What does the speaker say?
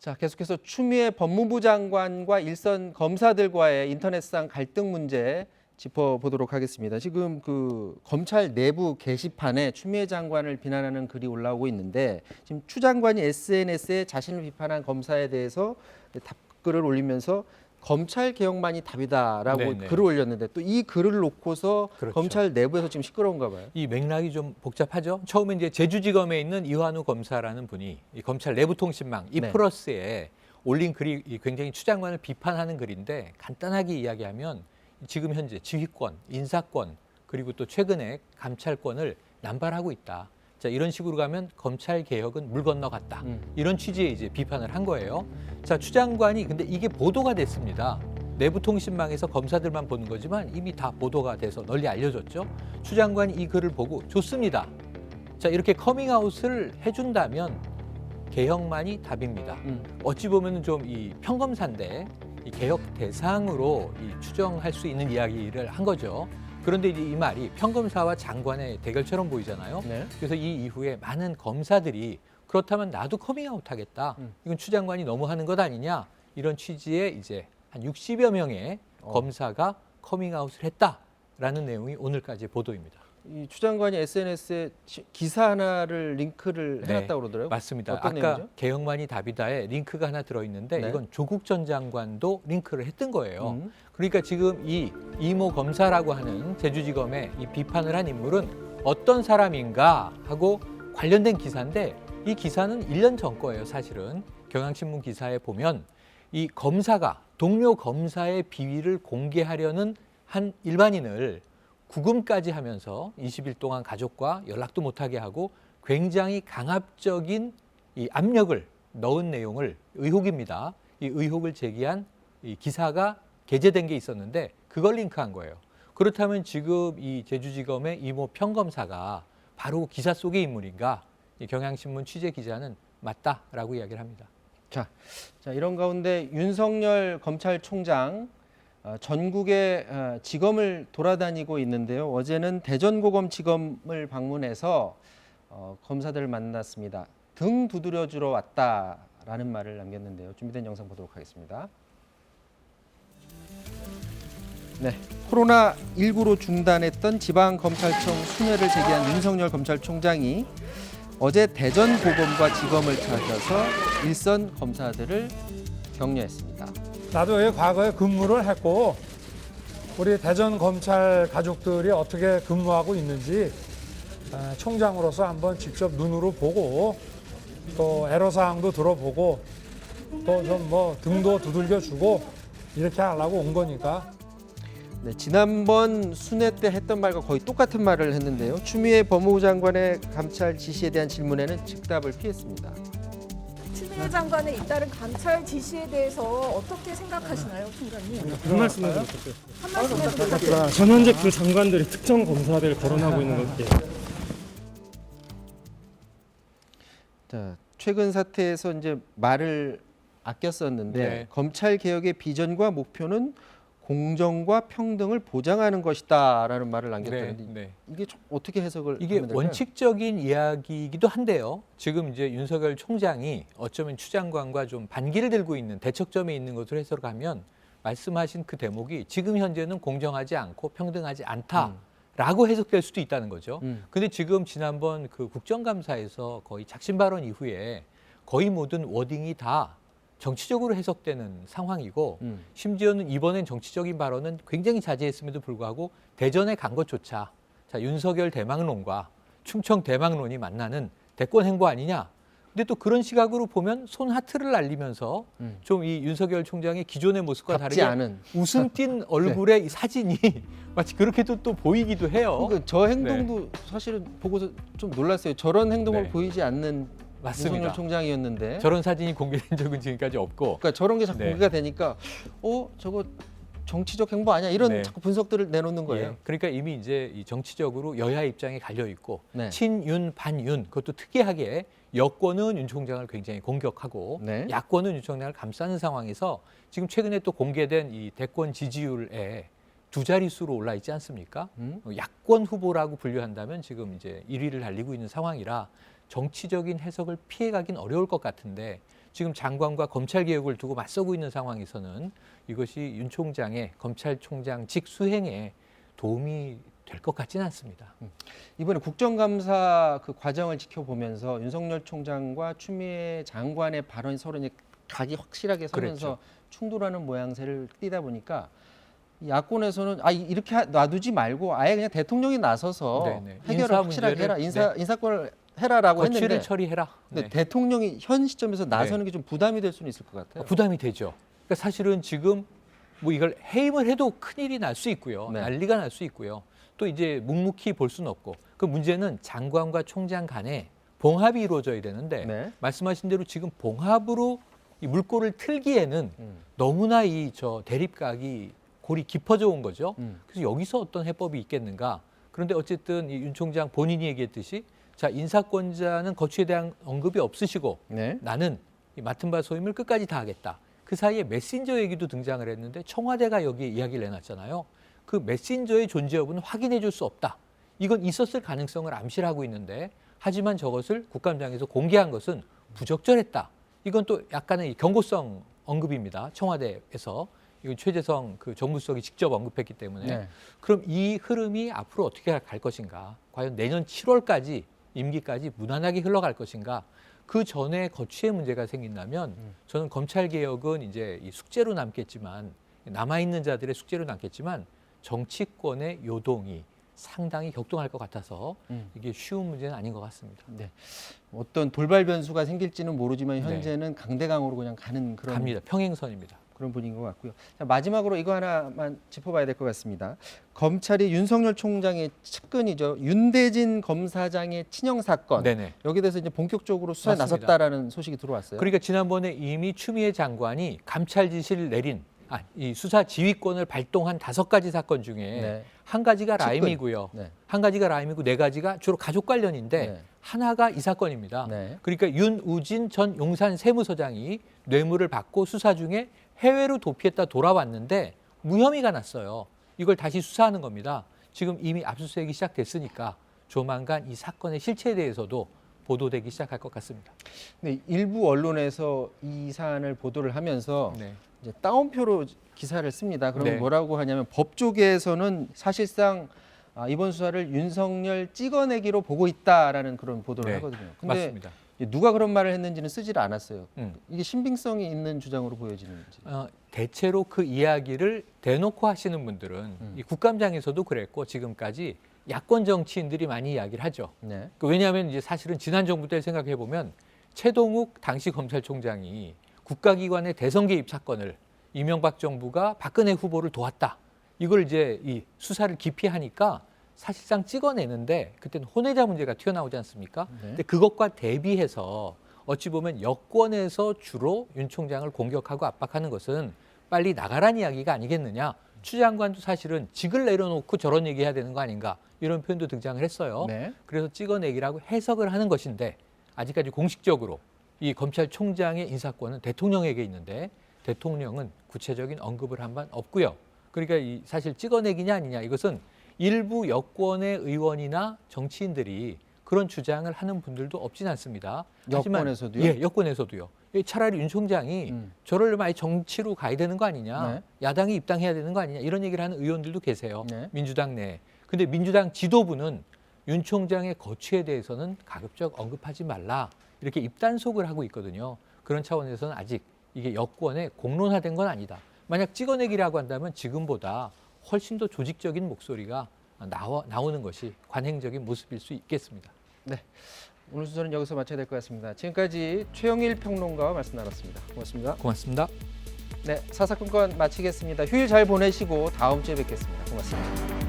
자, 계속해서 추미애 법무부 장관과 일선 검사들과의 인터넷상 갈등 문제 짚어보도록 하겠습니다. 지금 그 검찰 내부 게시판에 추미애 장관을 비난하는 글이 올라오고 있는데 지금 추 장관이 SNS에 자신을 비판한 검사에 대해서 답글을 올리면서 검찰 개혁만이 답이다라고 네네. 글을 올렸는데 또 이 글을 놓고서 그렇죠. 검찰 내부에서 지금 시끄러운가 봐요. 이 맥락이 좀 복잡하죠. 처음에 이제 제주지검에 있는 이완우 검사라는 분이 이 검찰 내부통신망 네. 이플러스에 올린 글이 굉장히 추 장관을 비판하는 글인데 간단하게 이야기하면 지금 현재 지휘권, 인사권 그리고 또 최근에 감찰권을 남발하고 있다. 자, 이런 식으로 가면 검찰 개혁은 물 건너갔다. 이런 취지의 이제 비판을 한 거예요. 자, 추 장관이 근데 이게 보도가 됐습니다. 내부 통신망에서 검사들만 보는 거지만 이미 다 보도가 돼서 널리 알려졌죠. 추 장관이 이 글을 보고 좋습니다. 자, 이렇게 커밍아웃을 해준다면 개혁만이 답입니다. 어찌 보면 좀 이 평검사인데 이 개혁 대상으로 이 추정할 수 있는 이야기를 한 거죠. 그런데 이제 이 말이 평검사와 장관의 대결처럼 보이잖아요. 네. 그래서 이 이후에 많은 검사들이 그렇다면 나도 커밍아웃 하겠다. 이건 추 장관이 너무 하는 것 아니냐. 이런 취지의 이제 한 60여 명의 검사가 커밍아웃을 했다라는 내용이 오늘까지 보도입니다. 이 추 장관이 SNS에 기사 하나를 링크를 해놨다고 그러더라고요. 맞습니다. 어떤 아까 내용이죠? 개혁만이 답이다에 링크가 하나 들어있는데 네. 이건 조국 전 장관도 링크를 했던 거예요. 그러니까 지금 이 이모 검사라고 하는 제주지검의 이 비판을 한 인물은 어떤 사람인가 하고 관련된 기사인데 이 기사는 1년 전 거예요. 사실은 경향신문 기사에 보면 이 검사가 동료 검사의 비위를 공개하려는 한 일반인을 구금까지 하면서 20일 동안 가족과 연락도 못하게 하고 굉장히 강압적인 이 압력을 넣은 내용을 의혹입니다. 이 의혹을 제기한 이 기사가 게재된 게 있었는데 그걸 링크한 거예요. 그렇다면 지금 이 제주지검의 이모 평검사가 바로 기사 속의 인물인가? 이 경향신문 취재 기자는 맞다라고 이야기를 합니다. 자, 이런 가운데 윤석열 검찰총장 전국의 지검을 돌아다니고 있는데요. 어제는 대전고검지검을 방문해서 검사들을 만났습니다. 등 두드려주러 왔다라는 말을 남겼는데요. 준비된 영상 보도록 하겠습니다. 네, 코로나19로 중단했던 지방검찰청 순회를 재개한 윤석열 검찰총장이 어제 대전고검과 지검을 찾아서 일선 검사들을 격려했습니다. 나도 여기 과거에 근무를 했고 우리 대전 검찰 가족들이 어떻게 근무하고 있는지 총장으로서 한번 직접 눈으로 보고 또 애로사항도 들어보고 또 좀 뭐 등도 두들겨 주고 이렇게 하려고 온 거니까. 네, 지난번 순회 때 했던 말과 거의 똑같은 말을 했는데요. 추미애 법무부 장관의 감찰 지시에 대한 질문에는 즉답을 피했습니다. 추미애 장관의 잇따른 감찰 지시에 대해서 어떻게 생각하시나요, 총장님? 한 말씀만 드렸어요. 한 말씀 해도 부탁드립니다. 전현직 그 장관들이 특정 검사들 거론하고 있는 것에 자, 최근 사태에서 이제 말을 아꼈었는데 네. 검찰 개혁의 비전과 목표는 공정과 평등을 보장하는 것이다라는 말을 남겼다는데 네. 이게 좀 어떻게 해석을 이게 하면 될까요? 원칙적인 이야기이기도 한데요. 지금 이제 윤석열 총장이 어쩌면 추 장관과 좀 반기를 들고 있는 대척점에 있는 것으로 해석하면 말씀하신 그 대목이 지금 현재는 공정하지 않고 평등하지 않다라고 해석될 수도 있다는 거죠. 근데 지금 지난번 그 국정감사에서 거의 작심 발언 이후에 거의 모든 워딩이 다 정치적으로 해석되는 상황이고 심지어는 이번엔 정치적인 발언은 굉장히 자제했음에도 불구하고 대전에 간 것조차 자, 윤석열 대망론과 충청 대망론이 만나는 대권 행보 아니냐. 근데 또 그런 시각으로 보면 손 하트를 날리면서 좀 이 윤석열 총장의 기존의 모습과 답지 다르게 않은. 웃음 띤 얼굴의 이 사진이 마치 그렇게도 또 보이기도 해요. 그러니까 저 행동도 사실은 보고서 좀 놀랐어요. 저런 행동을 네. 보이지 않는 맞습니다. 윤석열 총장이었는데 저런 사진이 공개된 적은 지금까지 없고 그러니까 저런 게 자꾸 네. 공개가 되니까 저거 정치적 행보 아니야 이런 네. 자꾸 분석들을 내놓는 거예요. 예, 그러니까 이미 이제 이 정치적으로 여야 입장이 갈려 있고 네. 친윤 반윤 그것도 특이하게 여권은 윤 총장을 굉장히 공격하고 네. 야권은 윤 총장을 감싸는 상황에서 지금 최근에 또 공개된 이 대권 지지율에 두 자릿수로 올라 있지 않습니까? 야권 후보라고 분류한다면 지금 이제 1위를 달리고 있는 상황이라 정치적인 해석을 피해가긴 어려울 것 같은데 지금 장관과 검찰 개혁을 두고 맞서고 있는 상황에서는 이것이 윤 총장의 검찰총장직 수행에 도움이 될 것 같지는 않습니다. 이번에 국정감사 그 과정을 지켜보면서 윤석열 총장과 추미애 장관의 발언이 서로 이제 각이 확실하게 서면서 그랬죠. 충돌하는 모양새를 띠다 보니까 야권에서는 이렇게 놔두지 말고 아예 그냥 대통령이 나서서 네네. 해결을 인사 확실하게 문제를, 해라. 인사권을 해라라고 거취를 했는데 처리해라. 근데 네. 대통령이 현 시점에서 나서는 게 좀 부담이 될 수는 있을 것 같아요. 부담이 되죠. 그러니까 사실은 지금 뭐 이걸 해임을 해도 큰일이 날 수 있고요. 네. 난리가 날 수 있고요. 또 이제 묵묵히 볼 수는 없고 그 문제는 장관과 총장 간에 봉합이 이루어져야 되는데 네. 말씀하신 대로 지금 봉합으로 이 물꼬를 틀기에는 너무나 이 저 대립각이 골이 깊어져 온 거죠. 그래서 여기서 어떤 해법이 있겠는가? 그런데 어쨌든 이 윤 총장 본인이 얘기했듯이 자 인사권자는 거취에 대한 언급이 없으시고 네. 나는 이 맡은 바 소임을 끝까지 다하겠다. 그 사이에 메신저 얘기도 등장을 했는데 청와대가 여기에 이야기를 내놨잖아요. 그 메신저의 존재 여부는 확인해 줄 수 없다. 이건 있었을 가능성을 암시하고 있는데 하지만 저것을 국감장에서 공개한 것은 부적절했다. 이건 또 약간의 경고성 언급입니다. 청와대에서. 이건 최재성 그 정무수석이 직접 언급했기 때문에 네. 그럼 이 흐름이 앞으로 어떻게 갈 것인가? 과연 내년 7월까지 임기까지 무난하게 흘러갈 것인가? 그 전에 거취의 문제가 생긴다면 저는 검찰 개혁은 이제 이 숙제로 남겠지만 남아 있는 자들의 숙제로 남겠지만 정치권의 요동이 상당히 격동할 것 같아서 이게 쉬운 문제는 아닌 것 같습니다. 네. 어떤 돌발 변수가 생길지는 모르지만 네. 현재는 강대강으로 그냥 가는 그런 갑니다. 평행선입니다. 그런 분위기인 것 같고요. 자, 마지막으로 이거 하나만 짚어봐야 될 것 같습니다. 검찰이 윤석열 총장의 측근이죠. 윤대진 검사장의 친형 사건. 네네. 여기 대해서 이제 본격적으로 수사에 맞습니다. 나섰다라는 소식이 들어왔어요. 그러니까 지난번에 이미 추미애 장관이 감찰 지시를 내린 이 수사 지휘권을 발동한 5가지 사건 중에 네. 한 가지가 측근. 라임이고요. 네. 한 가지가 라임이고 4가지가 주로 가족 관련인데 네. 하나가 이 사건입니다. 네. 그러니까 윤우진 전 용산 세무서장이 뇌물을 받고 수사 중에 해외로 도피했다 돌아왔는데 무혐의가 났어요. 이걸 다시 수사하는 겁니다. 지금 이미 압수수색이 시작됐으니까 조만간 이 사건의 실체에 대해서도 보도되기 시작할 것 같습니다. 네, 일부 언론에서 이 사안을 보도를 하면서 네. 이제 따옴표로 기사를 씁니다. 그러면 네. 뭐라고 하냐면 법조계에서는 사실상 이번 수사를 윤석열 찍어내기로 보고 있다라는 그런 보도를 네. 하거든요. 근데 맞습니다. 누가 그런 말을 했는지는 쓰질 않았어요. 음. 이게 신빙성이 있는 주장으로 보여지는지. 대체로 그 이야기를 대놓고 하시는 분들은 이 국감장에서도 그랬고 지금까지 야권 정치인들이 많이 이야기를 하죠. 네. 왜냐하면 이제 사실은 지난 정부 때 생각해 보면 최동욱 당시 검찰총장이 국가기관의 대선 개입 사건을 이명박 정부가 박근혜 후보를 도왔다. 이걸 이제 이 수사를 기피하니까 사실상 찍어내는데 그때는 혼외자 문제가 튀어나오지 않습니까? 네. 근데 그것과 대비해서 어찌 보면 여권에서 주로 윤 총장을 공격하고 압박하는 것은 빨리 나가라는 이야기가 아니겠느냐. 추 장관도 사실은 직을 내려놓고 저런 얘기해야 되는 거 아닌가 이런 표현도 등장을 했어요. 네. 그래서 찍어내기라고 해석을 하는 것인데 아직까지 공식적으로 이 검찰총장의 인사권은 대통령에게 있는데 대통령은 구체적인 언급을 한 바 없고요. 그러니까 이 사실 찍어내기냐 아니냐 이것은 일부 여권의 의원이나 정치인들이 그런 주장을 하는 분들도 없진 않습니다. 여권에서도요? 예, 여권에서도요. 차라리 윤 총장이 저를 많이 정치로 가야 되는 거 아니냐, 네. 야당이 입당해야 되는 거 아니냐 이런 얘기를 하는 의원들도 계세요. 네. 민주당 내에. 근데 민주당 지도부는 윤 총장의 거취에 대해서는 가급적 언급하지 말라 이렇게 입단속을 하고 있거든요. 그런 차원에서는 아직 이게 여권에 공론화된 건 아니다. 만약 찍어내기라고 한다면 지금보다 훨씬 더 조직적인 목소리가 나오는 것이 관행적인 모습일 수 있겠습니다. 네. 오늘 순서는 여기서 마쳐야 될 것 같습니다. 지금까지 최영일 평론가와 말씀 나눴습니다. 고맙습니다. 고맙습니다. 네, 사사건건 마치겠습니다. 휴일 잘 보내시고 다음 주에 뵙겠습니다. 고맙습니다.